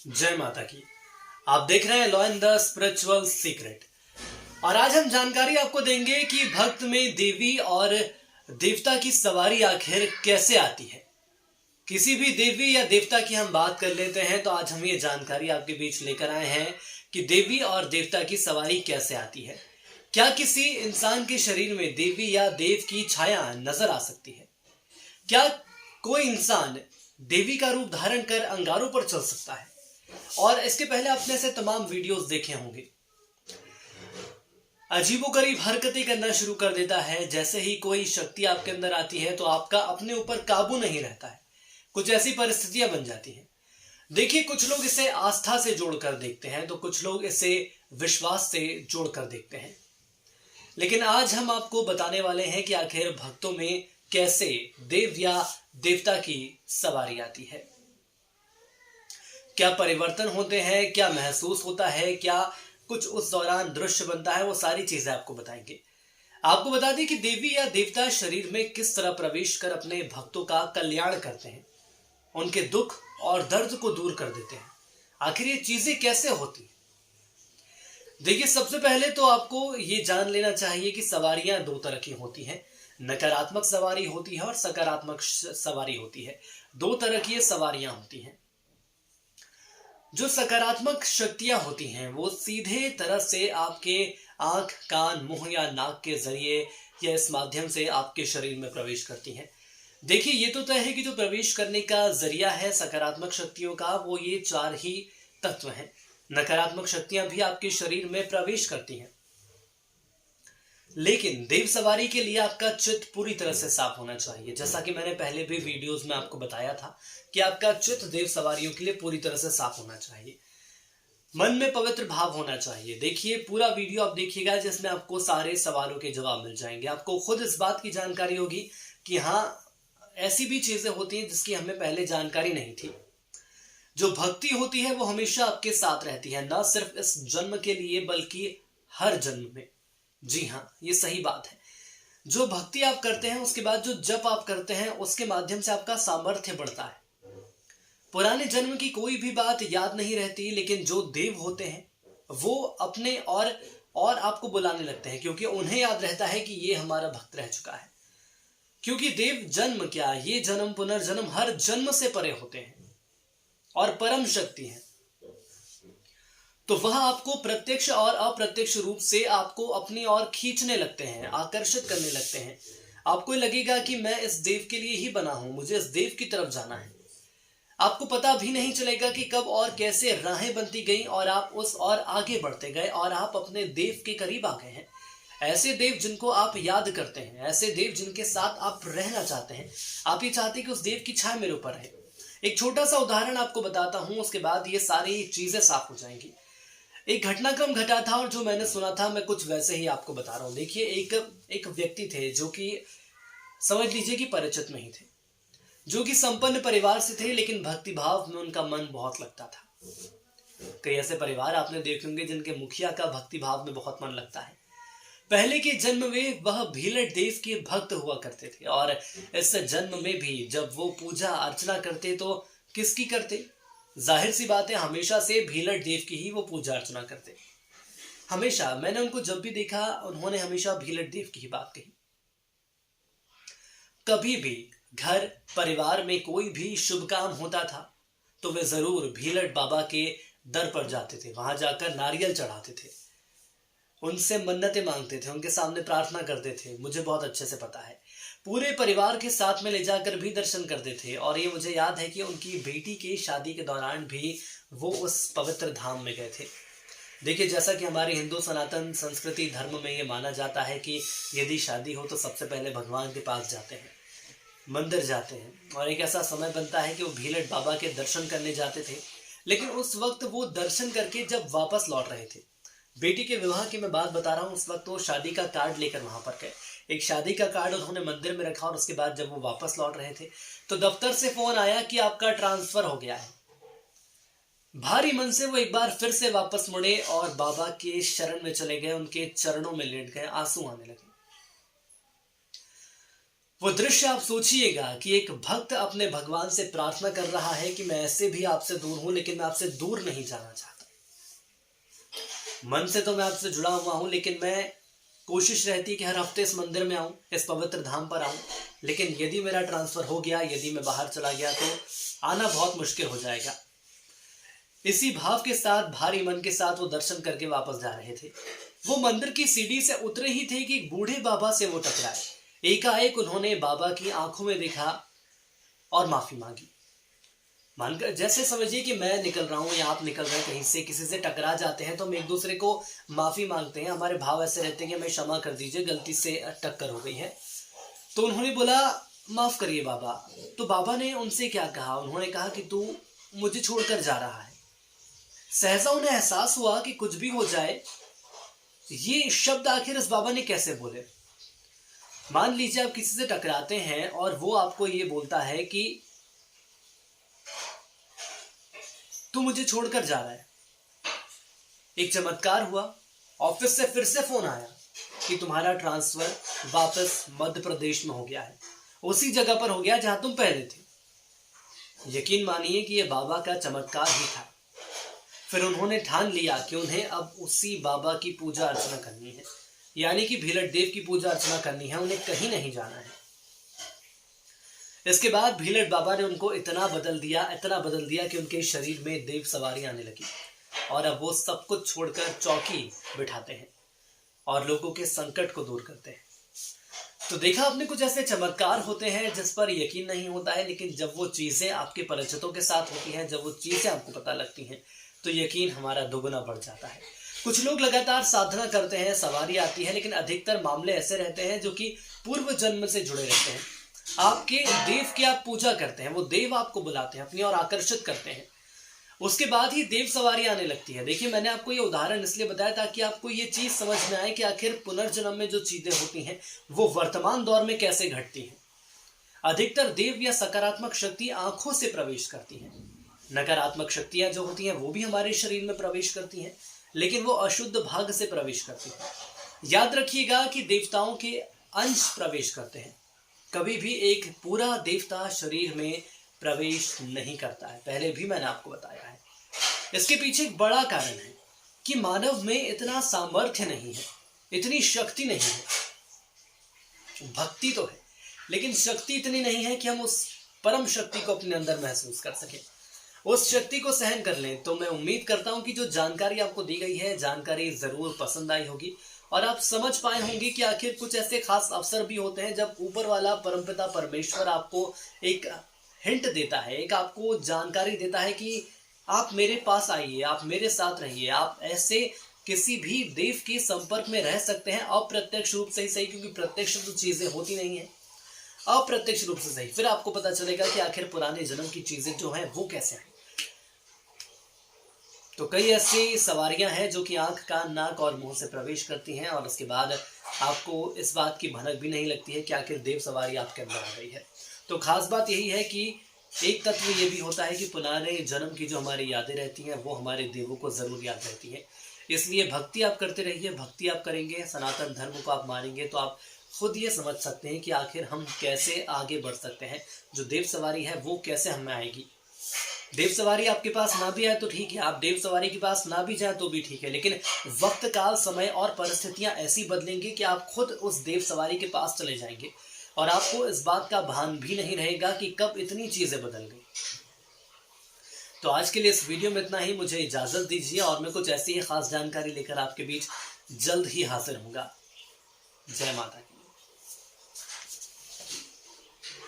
जय माता की। आप देख रहे हैं law and the spiritual secret और आज हम जानकारी आपको देंगे कि भक्त में देवी और देवता की सवारी आखिर कैसे आती है। किसी भी देवी या देवता की हम बात कर लेते हैं तो आज हम ये जानकारी आपके बीच लेकर आए हैं कि देवी और देवता की सवारी कैसे आती है। क्या किसी इंसान के शरीर में देवी या देव की छाया नजर आ सकती है? क्या कोई इंसान देवी का रूप धारण कर अंगारों पर चल सकता है? और इसके पहले आपने से तमाम वीडियोस देखे होंगे। अजीबोगरीब हरकतें करना शुरू कर देता है। जैसे ही कोई शक्ति आपके अंदर आती है तो आपका अपने ऊपर काबू नहीं रहता है। कुछ ऐसी परिस्थितियां बन जाती हैं। देखिए, कुछ लोग इसे आस्था से जोड़कर देखते हैं तो कुछ लोग इसे विश्वास से जोड़कर देखते हैं। लेकिन आज हम आपको बताने वाले हैं कि आखिर भक्तों में कैसे देव या देवता की सवारी आती है, क्या परिवर्तन होते हैं, क्या महसूस होता है, क्या कुछ उस दौरान दृश्य बनता है, वो सारी चीजें आपको बताएंगे। आपको बता दें कि देवी या देवता शरीर में किस तरह प्रवेश कर अपने भक्तों का कल्याण करते हैं, उनके दुख और दर्द को दूर कर देते हैं। आखिर ये चीजें कैसे होती हैं? देखिए, सबसे पहले तो आपको ये जान लेना चाहिए कि सवारियां दो तरह की होती हैं। नकारात्मक सवारी होती है और सकारात्मक सवारी होती है। दो तरह की ये सवारियां होती हैं। जो सकारात्मक शक्तियां होती हैं वो सीधे तरह से आपके आंख, कान, मुंह या नाक के जरिए या इस माध्यम से आपके शरीर में प्रवेश करती हैं। देखिए, ये तो तय है कि जो प्रवेश करने का जरिया है सकारात्मक शक्तियों का, वो ये चार ही तत्व हैं। नकारात्मक शक्तियां भी आपके शरीर में प्रवेश करती हैं, लेकिन देव सवारी के लिए आपका चित्त पूरी तरह से साफ होना चाहिए। जैसा कि मैंने पहले भी वीडियोस में आपको बताया था कि आपका चित्त देव सवारियों के लिए पूरी तरह से साफ होना चाहिए। मन में पवित्र भाव होना चाहिए। देखिए, पूरा वीडियो आप देखिएगा जिसमें आपको सारे सवालों के जवाब मिल जाएंगे। आपको खुद इस बात की जानकारी होगी कि हाँ, ऐसी भी चीजें होती हैं जिसकी हमें पहले जानकारी नहीं थी। जो भक्ति होती है वो हमेशा आपके साथ रहती है, ना सिर्फ इस जन्म के लिए बल्कि हर जन्म में। जी हाँ, ये सही बात है। जो भक्ति आप करते हैं उसके बाद जो जप आप करते हैं उसके माध्यम से आपका सामर्थ्य बढ़ता है। पुराने जन्म की कोई भी बात याद नहीं रहती, लेकिन जो देव होते हैं वो अपने और आपको बुलाने लगते हैं, क्योंकि उन्हें याद रहता है कि ये हमारा भक्त रह चुका है। क्योंकि देव जन्म क्या, ये जन्म पुनर्जन्म हर जन्म से परे होते हैं और परम शक्ति है। तो वह आपको प्रत्यक्ष और अप्रत्यक्ष रूप से आपको अपनी ओर खींचने लगते हैं, आकर्षित करने लगते हैं। आपको लगेगा कि मैं इस देव के लिए ही बना हूं, मुझे इस देव की तरफ जाना है। आपको पता भी नहीं चलेगा कि कब और कैसे राहें बनती गई और आप उस और आगे बढ़ते गए और आप अपने देव के करीब आ गए हैं। ऐसे देव जिनको आप याद करते हैं, ऐसे देव जिनके साथ आप रहना चाहते हैं। आप ये चाहते हैं कि उस देव की छाया मेरे ऊपर रहे। एक छोटा सा उदाहरण आपको बताता हूं, उसके बाद ये सारी चीजें साफ हो जाएंगी। एक घटनाक्रम घटा था और जो मैंने सुना था मैं कुछ वैसे ही आपको बता रहा हूं। देखिए, एक व्यक्ति थे जो कि समझ लीजिए कि परिचित नहीं थे, जो कि संपन्न परिवार से थे, लेकिन भक्ति भाव में उनका मन बहुत लगता था। कई ऐसे परिवार आपने देखे होंगे जिनके मुखिया का भक्ति भाव में बहुत मन लगता है। पहले के जन्म में वह भीलट देव के भक्त हुआ करते थे और इस जन्म में भी जब वो पूजा अर्चना करते तो किसकी करते? जाहिर सी बात है, हमेशा से भीलट देव की ही वो पूजा अर्चना करते। हमेशा मैंने उनको जब भी देखा उन्होंने हमेशा भीलट देव की ही बात कही। कभी भी घर परिवार में कोई भी शुभ काम होता था तो वे जरूर भीलट बाबा के दर पर जाते थे, वहां जाकर नारियल चढ़ाते थे, उनसे मन्नतें मांगते थे, उनके सामने प्रार्थना करते थे। मुझे बहुत अच्छे से पता है, पूरे परिवार के साथ में ले जाकर भी दर्शन करते थे। और ये मुझे याद है कि उनकी बेटी की शादी के दौरान भी वो उस पवित्र धाम में गए थे। देखिए, जैसा कि हमारे हिंदू सनातन संस्कृति धर्म में ये माना जाता है कि यदि शादी हो तो सबसे पहले भगवान के पास जाते हैं, मंदिर जाते हैं, और एक ऐसा समय बनता है कि वो भीलट बाबा के दर्शन करने जाते थे। लेकिन उस वक्त वो दर्शन करके जब वापस लौट रहे थे, बेटी के विवाह की मैं बात बता रहा हूँ, उस वक्त वो शादी का कार्ड लेकर वहां पर गए। एक शादी का कार्ड उन्होंने मंदिर में रखा और उसके बाद जब वो वापस लौट रहे थे तो दफ्तर से फोन आया कि आपका ट्रांसफर हो गया है। भारी मन से वो एक बार फिर से वापस मुड़े और बाबा के शरण में चले गए, उनके चरणों में लेट गए, आंसू आने लगे। वो दृश्य आप सोचिएगा कि एक भक्त अपने भगवान से प्रार्थना कर रहा है कि मैं ऐसे भी आपसे दूर हूं, लेकिन मैं आपसे दूर नहीं जाना चाहता। मन से तो मैं आपसे जुड़ा हुआ हूं, लेकिन मैं कोशिश रहती है कि हर हफ्ते इस मंदिर में आऊं, इस पवित्र धाम पर आऊं, लेकिन यदि मेरा ट्रांसफर हो गया, यदि मैं बाहर चला गया तो आना बहुत मुश्किल हो जाएगा। इसी भाव के साथ, भारी मन के साथ वो दर्शन करके वापस जा रहे थे। वो मंदिर की सीढ़ी से उतरे ही थे कि बूढ़े बाबा से वो टकराए। एकाएक उन्होंने बाबा की आंखों में देखा और माफी मांगी। मानकर जैसे समझिए कि मैं निकल रहा हूं या आप निकल रहे हैं कहीं से, किसी से टकरा जाते हैं तो हम एक दूसरे को माफी मांगते हैं। हमारे भाव ऐसे रहते हैं कि हमें क्षमा कर दीजिए, गलती से टक्कर हो गई है। तो उन्होंने बोला माफ करिए बाबा। तो बाबा ने उनसे क्या कहा? उन्होंने कहा कि तू मुझे छोड़कर जा रहा है। सहसा उन्हें एहसास हुआ कि कुछ भी हो जाए, ये शब्द आखिर इस बाबा ने कैसे बोले। मान लीजिए आप किसी से टकराते हैं और वो आपको ये बोलता है कि तू मुझे छोड़कर जा रहा है। एक चमत्कार हुआ, ऑफिस से फिर से फोन आया कि तुम्हारा ट्रांसफर वापस मध्य प्रदेश में हो गया है, उसी जगह पर हो गया जहां तुम पहले थे। यकीन मानिए कि यह बाबा का चमत्कार ही था। फिर उन्होंने ठान लिया कि उन्हें अब उसी बाबा की पूजा अर्चना करनी है, यानी कि भीलट देव की पूजा अर्चना करनी है, उन्हें कहीं नहीं जाना है। इसके बाद भीलट बाबा ने उनको इतना बदल दिया कि उनके शरीर में देव सवारी आने लगी और अब वो सब कुछ छोड़कर चौकी बिठाते हैं और लोगों के संकट को दूर करते हैं। तो देखा आपने, कुछ ऐसे चमत्कार होते हैं जिस पर यकीन नहीं होता है, लेकिन जब वो चीजें आपके परिचितों के साथ होती हैं, जब वो चीजें आपको पता लगती हैं, तो यकीन हमारा दोगुना बढ़ जाता है। कुछ लोग लगातार साधना करते हैं, सवारी आती है, लेकिन अधिकतर मामले ऐसे रहते हैं जो कि पूर्व जन्म से जुड़े रहते हैं। आपके देव की आप पूजा करते हैं, वो देव आपको बुलाते हैं, अपनी ओर आकर्षित करते हैं, उसके बाद ही देव सवारी आने लगती है। देखिए, मैंने आपको ये उदाहरण इसलिए बताया ताकि आपको ये चीज समझ में आए कि आखिर पुनर्जन्म में जो चीजें होती हैं वो वर्तमान दौर में कैसे घटती हैं। अधिकतर देव या सकारात्मक शक्ति आंखों से प्रवेश करती हैं। नकारात्मक शक्तियां जो होती हैं वो भी हमारे शरीर में प्रवेश करती हैं, लेकिन वो अशुद्ध भाग से प्रवेश करती हैं। याद रखिएगा कि देवताओं के अंश प्रवेश करते हैं, कभी भी एक पूरा देवता शरीर में प्रवेश नहीं करता है। पहले भी मैंने आपको बताया है। इसके पीछे एक बड़ा कारण है कि मानव में इतना सामर्थ्य नहीं है, इतनी शक्ति नहीं है। भक्ति तो है, लेकिन शक्ति इतनी नहीं है कि हम उस परम शक्ति को अपने अंदर महसूस कर सकें, उस शक्ति को सहन कर लें। तो मैं उम्मीद करता हूं कि जो जानकारी आपको दी गई है, जानकारी जरूर पसंद आई होगी और आप समझ पाए होंगे कि आखिर कुछ ऐसे खास अवसर भी होते हैं जब ऊपर वाला परमपिता परमेश्वर आपको एक हिंट देता है, एक आपको जानकारी देता है कि आप मेरे पास आइए, आप मेरे साथ रहिए, आप ऐसे किसी भी देव के संपर्क में रह सकते हैं, अप्रत्यक्ष रूप से ही सही, क्योंकि प्रत्यक्ष तो चीजें होती नहीं है, अप्रत्यक्ष रूप से सही। फिर आपको पता चलेगा कि आखिर पुराने जन्म की चीजें जो हैं वो कैसे हैं। तो कई ऐसी सवारियां हैं जो कि आंख, कान, नाक और मुंह से प्रवेश करती हैं और उसके बाद आपको इस बात की भनक भी नहीं लगती है कि आखिर देव सवारी आपके अंदर आ गई है। तो खास बात यही है कि एक तत्व ये भी होता है कि पुराने जन्म की जो हमारी यादें रहती हैं वो हमारे देवों को जरूर याद रहती है। इसलिए भक्ति आप करते रहिए। भक्ति आप करेंगे, सनातन धर्म को आप मानेंगे, तो आप खुद ये समझ सकते हैं कि आखिर हम कैसे आगे बढ़ सकते हैं। जो देव सवारी है वो कैसे हमें आएगी। देव सवारी आपके पास ना भी आए तो ठीक है, आप देव सवारी के पास ना भी जाए तो भी ठीक है, लेकिन वक्त, काल, समय और परिस्थितियां ऐसी बदलेंगी कि आप खुद उस देव सवारी के पास चले जाएंगे और आपको इस बात का भान भी नहीं रहेगा कि कब इतनी चीजें बदल गई। तो आज के लिए इस वीडियो में इतना ही। मुझे इजाजत दीजिए और मैं कुछ ऐसी ही खास जानकारी लेकर आपके बीच जल्द ही हाजिर होऊंगा। जय माता की।